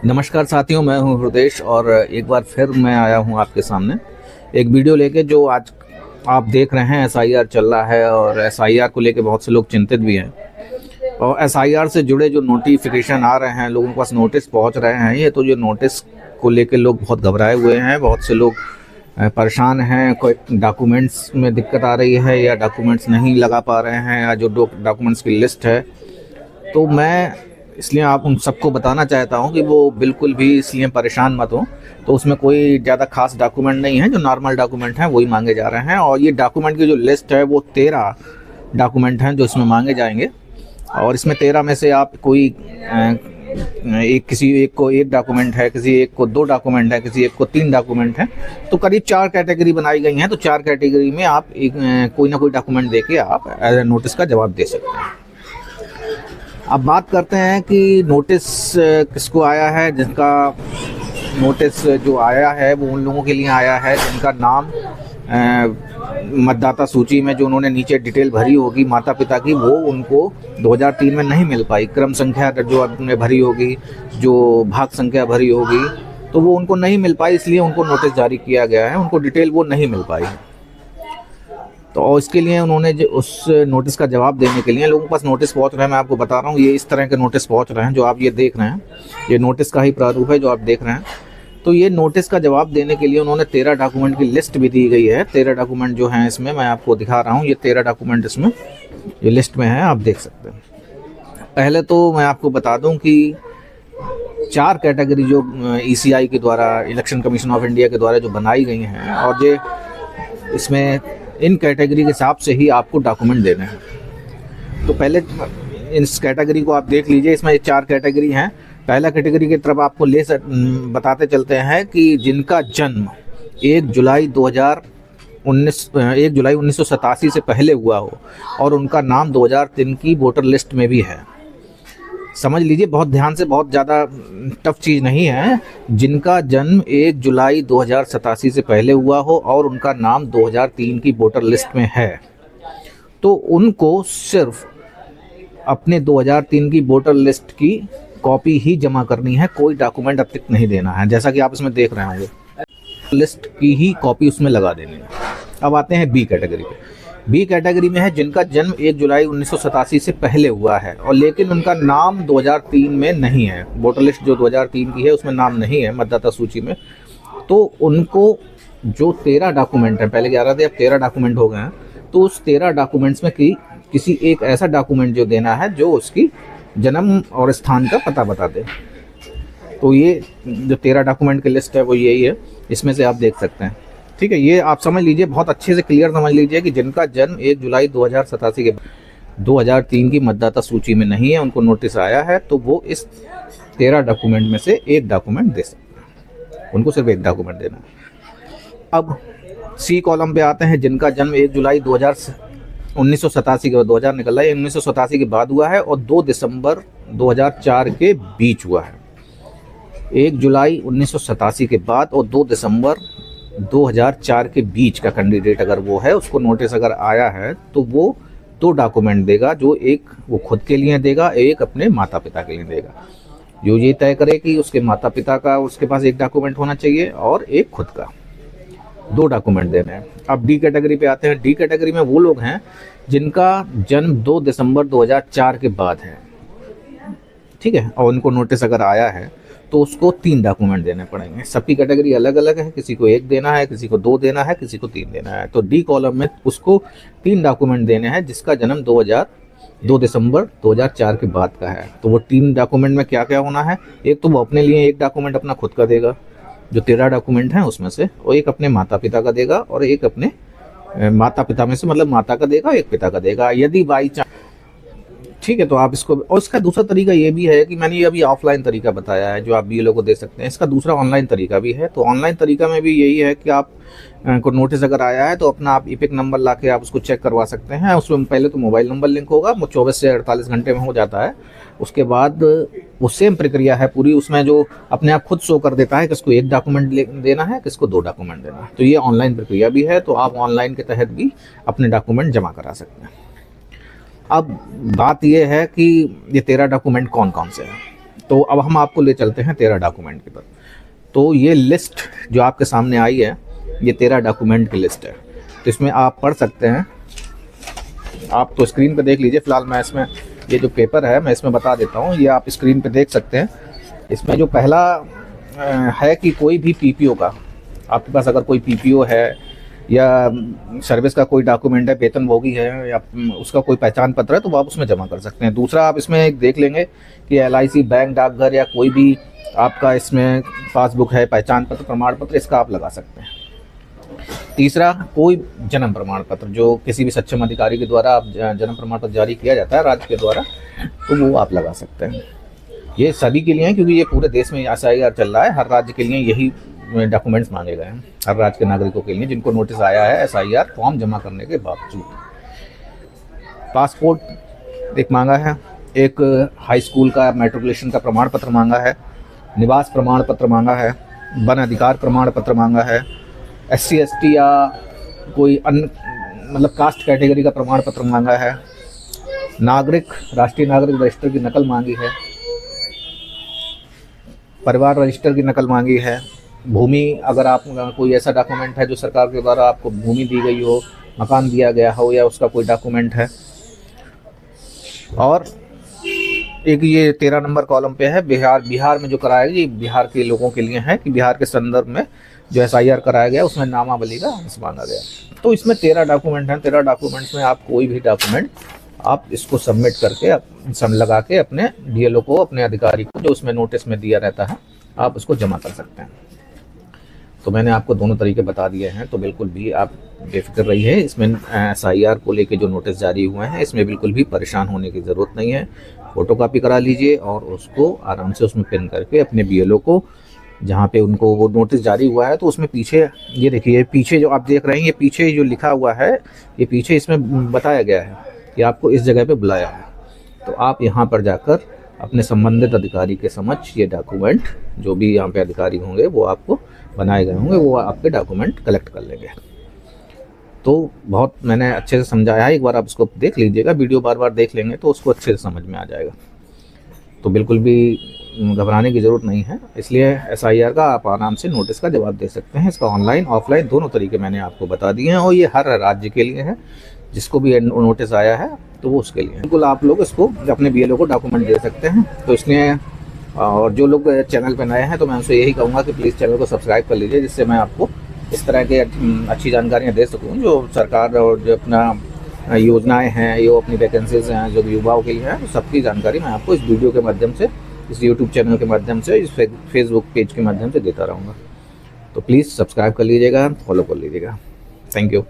नमस्कार साथियों, मैं हूं हृदेश और एक बार फिर मैं आया हूं आपके सामने एक वीडियो लेके। जो आज आप देख रहे हैं एसआईआर चल रहा है और एसआईआर को लेके बहुत से लोग चिंतित भी हैं। और एसआईआर से जुड़े जो नोटिफिकेशन आ रहे हैं, लोगों के पास नोटिस पहुंच रहे हैं, ये तो जो नोटिस को लेके लोग बहुत घबराए हुए हैं। बहुत से लोग परेशान हैं, कोई डॉक्यूमेंट्स में दिक्कत आ रही है या डॉक्यूमेंट्स नहीं लगा पा रहे हैं, या जो डॉक्यूमेंट्स की लिस्ट है। तो मैं इसलिए आप उन सबको बताना चाहता हूं कि वो बिल्कुल भी इसलिए परेशान मत हो। तो उसमें कोई ज़्यादा खास डॉक्यूमेंट नहीं है, जो नॉर्मल डॉक्यूमेंट हैं वही मांगे जा रहे हैं। और ये डॉक्यूमेंट की जो लिस्ट है वो 13 डॉक्यूमेंट हैं जो इसमें मांगे जाएंगे। और इसमें 13 में से आप कोई किसी एक को एक डॉक्यूमेंट है, किसी एक को 2 डॉक्यूमेंट है, किसी एक को 3 डॉक्यूमेंट है। तो करीब 4 कैटेगरी बनाई गई हैं। तो 4 कैटेगरी में आप कोई ना कोई डॉक्यूमेंट दे के आप एज ए नोटिस का जवाब दे सकते हैं। अब बात करते हैं कि नोटिस किसको आया है। जिनका नोटिस जो आया है वो उन लोगों के लिए आया है जिनका नाम मतदाता सूची में जो उन्होंने नीचे डिटेल भरी होगी माता पिता की, वो उनको 2003 में नहीं मिल पाई। क्रम संख्या जो उन्होंने भरी होगी, जो भाग संख्या भरी होगी, तो वो उनको नहीं मिल पाई, इसलिए उनको नोटिस जारी किया गया है। उनको डिटेल वो नहीं मिल पाई। तो इसके लिए उन्होंने जो उस नोटिस का जवाब देने के लिए लोगों के पास नोटिस पहुंच रहे हैं। मैं आपको बता रहा हूँ, ये इस तरह के नोटिस पहुंच रहे हैं जो आप ये देख रहे हैं। ये नोटिस का ही प्रारूप है जो आप देख रहे हैं। तो ये नोटिस का जवाब देने के लिए उन्होंने 13 डॉक्यूमेंट की लिस्ट भी दी गई है। 13 डॉक्यूमेंट जो हैं इसमें मैं आपको दिखा रहा हूँ। ये 13 डॉक्यूमेंट इसमें ये लिस्ट में है, आप देख सकते हैं। पहले तो मैं आपको बता दूँ कि 4 कैटेगरी जो ECI के द्वारा, इलेक्शन कमीशन ऑफ इंडिया के द्वारा जो बनाई गई हैं, और ये इसमें इन कैटेगरी के हिसाब से ही आपको डॉक्यूमेंट देने हैं। तो पहले इस कैटेगरी को आप देख लीजिए। इसमें 4 कैटेगरी हैं। पहला कैटेगरी की तरफ आपको बताते चलते हैं कि जिनका जन्म 1 जुलाई 1987 से पहले हुआ हो और उनका नाम 2003 की वोटर लिस्ट में भी है। समझ लीजिए, बहुत ध्यान से, बहुत ज़्यादा टफ चीज़ नहीं है। जिनका जन्म 1 जुलाई 2087 से पहले हुआ हो और उनका नाम 2003 की वोटर लिस्ट में है, तो उनको सिर्फ अपने 2003 की वोटर लिस्ट की कॉपी ही जमा करनी है। कोई डॉक्यूमेंट अतिरिक्त नहीं देना है। जैसा कि आप इसमें देख रहे होंगे, लिस्ट की ही कॉपी उसमें लगा देनी है। अब आते हैं बी कैटेगरी पे। बी कैटेगरी में है जिनका जन्म 1 जुलाई 1987 से पहले हुआ है और लेकिन उनका नाम 2003 में नहीं है। वोटर लिस्ट जो 2003 की है उसमें नाम नहीं है मतदाता सूची में। तो उनको जो 13 डॉक्यूमेंट हैं, पहले 11 थे, अब 13 डॉक्यूमेंट हो गए हैं। तो उस 13 डॉक्यूमेंट्स में किसी एक ऐसा डॉक्यूमेंट जो देना है जो उसकी जन्म और स्थान का पता बता दे। तो ये जो 13 डॉक्यूमेंट की लिस्ट है वो यही है, इसमें से आप देख सकते हैं। ठीक है, ये आप समझ लीजिए, बहुत अच्छे से क्लियर समझ लीजिए कि जिनका जन्म 1 जुलाई 2087 के 2003 की मतदाता सूची में नहीं है, उनको नोटिस आया है, तो वो इस 13 डॉक्यूमेंट में से एक डॉक्यूमेंट दे सकते हैं। उनको सिर्फ एक डॉक्यूमेंट देना है। अब सी कॉलम पे आते हैं। जिनका जन्म 1 जुलाई 1987 के बाद, 2000 निकल रहा है, 1987 के बाद हुआ है और 2 दिसंबर 2004 के बीच हुआ है। 1 जुलाई 1987 के बाद और 2 दिसंबर 2004 के बीच का कैंडिडेट अगर वो है, उसको नोटिस अगर आया है, तो वो 2 डॉक्यूमेंट देगा। जो एक वो खुद के लिए देगा, एक अपने माता पिता के लिए देगा। जो ये तय करे कि उसके माता पिता का उसके पास एक डॉक्यूमेंट होना चाहिए और एक खुद का, 2 डॉक्यूमेंट देने हैं। अब डी कैटेगरी पे आते हैं। डी कैटेगरी में वो लोग हैं जिनका जन्म 2 दिसंबर 2004 के बाद है। ठीक है, और उनको नोटिस अगर आया है तो उसको 3 डॉक्यूमेंट देने पड़ेंगे। सबकी कैटेगरी अलग अलग है, किसी को 1 देना है, किसी को 2 देना है, किसी को 3 देना है। तो डी कॉलम में उसको 3 डॉक्यूमेंट देने हैं जिसका जन्म 2 दिसंबर 2004 के बाद का है। तो वो 3 डॉक्यूमेंट में क्या क्या होना है? एक तो वो अपने लिए एक डॉक्यूमेंट अपना खुद का देगा, जो 13 डॉक्यूमेंट हैं उसमें से, और एक अपने माता पिता का देगा, और एक अपने माता पिता में से मतलब माता का देगा, एक पिता का देगा। यदि बाई चांस, ठीक है, तो आप इसको, और इसका दूसरा तरीका ये भी है कि मैंने ये अभी ऑफलाइन तरीका बताया है जो आप BLO को दे सकते हैं। इसका दूसरा ऑनलाइन तरीका भी है। तो ऑनलाइन तरीका में भी यही है कि आप को नोटिस अगर आया है तो अपना आप EPIC नंबर ला के आप उसको चेक करवा सकते हैं। उसमें पहले तो मोबाइल नंबर लिंक होगा, वो 24 से 48 घंटे में हो जाता है। उसके बाद वो सेम प्रक्रिया है पूरी, उसमें जो अपने आप खुद शो कर देता है किसको 1 डॉक्यूमेंट देना है, किसको 2 डॉक्यूमेंट देना है। तो ये ऑनलाइन प्रक्रिया भी है, तो आप ऑनलाइन के तहत भी अपने डॉक्यूमेंट जमा करा सकते हैं। अब बात यह है कि ये 13 डॉक्यूमेंट कौन कौन से हैं। तो अब हम आपको ले चलते हैं 13 डॉक्यूमेंट की तरफ। तो ये लिस्ट जो आपके सामने आई है, ये 13 डॉक्यूमेंट की लिस्ट है। तो इसमें आप पढ़ सकते हैं, आप तो स्क्रीन पे देख लीजिए। फ़िलहाल मैं इसमें ये जो पेपर है मैं इसमें बता देता हूँ, ये आप स्क्रीन पे देख सकते हैं। इसमें जो पहला है कि कोई भी पीपीओ का, आपके पास अगर कोई पीपीओ है या सर्विस का कोई डॉक्यूमेंट है, वेतनभोगी है या उसका कोई पहचान पत्र है, तो आप उसमें जमा कर सकते हैं। दूसरा, आप इसमें एक देख लेंगे कि LIC, बैंक, डाकघर या कोई भी आपका इसमें पासबुक है, पहचान पत्र, प्रमाण पत्र, इसका आप लगा सकते हैं। तीसरा, कोई जन्म प्रमाण पत्र जो किसी भी सक्षम अधिकारी के द्वारा आप जन्म प्रमाण पत्र जारी किया जाता है राज्य के द्वारा, तो वो आप लगा सकते हैं। ये सभी के लिए हैं क्योंकि ये पूरे देश में SIR चल रहा है। हर राज्य के लिए यही डॉक्यूमेंट्स मांगे गए हैं, हर राज्य के नागरिकों के लिए जिनको नोटिस आया है SIR फॉर्म जमा करने के बावजूद। पासपोर्ट एक मांगा है, एक हाई स्कूल का मैट्रिकुलेशन का प्रमाण पत्र मांगा है, निवास प्रमाण पत्र मांगा है, वन अधिकार प्रमाण पत्र मांगा है, SC ST या कोई अन्य मतलब कास्ट कैटेगरी का प्रमाण पत्र मांगा है, राष्ट्रीय नागरिक रजिस्टर की नकल मांगी है, परिवार रजिस्टर की नकल मांगी है, भूमि, अगर आप कोई ऐसा डॉक्यूमेंट है जो सरकार के द्वारा आपको भूमि दी गई हो, मकान दिया गया हो या उसका कोई डॉक्यूमेंट है। और एक ये 13 नंबर कॉलम पे है बिहार में जो कराया गया, ये बिहार के लोगों के लिए है कि बिहार के संदर्भ में जो SIR कराया गया उसमें नामावली का अंश मांगा गया। तो इसमें 13 डॉक्यूमेंट हैं। 13 डॉक्यूमेंट्स में आप कोई भी डॉक्यूमेंट आप इसको सबमिट करके सब लगा के अपने DLO को, अपने अधिकारी को जो उसमें नोटिस में दिया रहता है, आप उसको जमा कर सकते हैं। तो मैंने आपको दोनों तरीके बता दिए हैं, तो बिल्कुल भी आप बेफिक्र रहिए। इसमें SIR को लेके जो नोटिस जारी हुए हैं इसमें बिल्कुल भी परेशान होने की ज़रूरत नहीं है। फ़ोटोकॉपी करा लीजिए और उसको आराम से उसमें पिन करके अपने BLO को, जहाँ पे उनको वो नोटिस जारी हुआ है, तो उसमें पीछे ये देखिए, पीछे जो आप देख रहे हैं, ये पीछे जो लिखा हुआ है, ये पीछे इसमें बताया गया है कि आपको इस जगह पे बुलाया है। तो आप यहाँ पर जाकर अपने संबंधित अधिकारी के समक्ष ये डॉक्यूमेंट, जो भी यहाँ पे अधिकारी होंगे वो आपको बनाए गए होंगे, वो आपके डॉक्यूमेंट कलेक्ट कर लेंगे। तो बहुत मैंने अच्छे से समझाया है, एक बार आप उसको देख लीजिएगा, वीडियो बार बार देख लेंगे तो उसको अच्छे से समझ में आ जाएगा। तो बिल्कुल भी घबराने की ज़रूरत नहीं है। इसलिए SIR का आप आराम से नोटिस का जवाब दे सकते हैं। इसका ऑनलाइन ऑफलाइन दोनों तरीके मैंने आपको बता दिए हैं और ये हर राज्य के लिए है। जिसको भी नोटिस आया है तो वो उसके लिए बिल्कुल आप लोग इसको अपने BLO को डॉक्यूमेंट दे सकते हैं। तो इसलिए और जो लोग चैनल पर नए हैं तो मैं उनसे यही कहूँगा कि प्लीज़ चैनल को सब्सक्राइब कर लीजिए, जिससे मैं आपको इस तरह के अच्छी जानकारियाँ दे सकूँ जो सरकार और जो अपना योजनाएं हैं, ये अपनी वैकेंसीज हैं जो युवाओं के लिए हैं, तो सबकी जानकारी मैं आपको इस वीडियो के माध्यम से, इस यूट्यूब चैनल के माध्यम से, इस फेसबुक पेज के माध्यम से देता रहूँगा। तो प्लीज़ सब्सक्राइब कर लीजिएगा, फॉलो कर लीजिएगा। Thank you.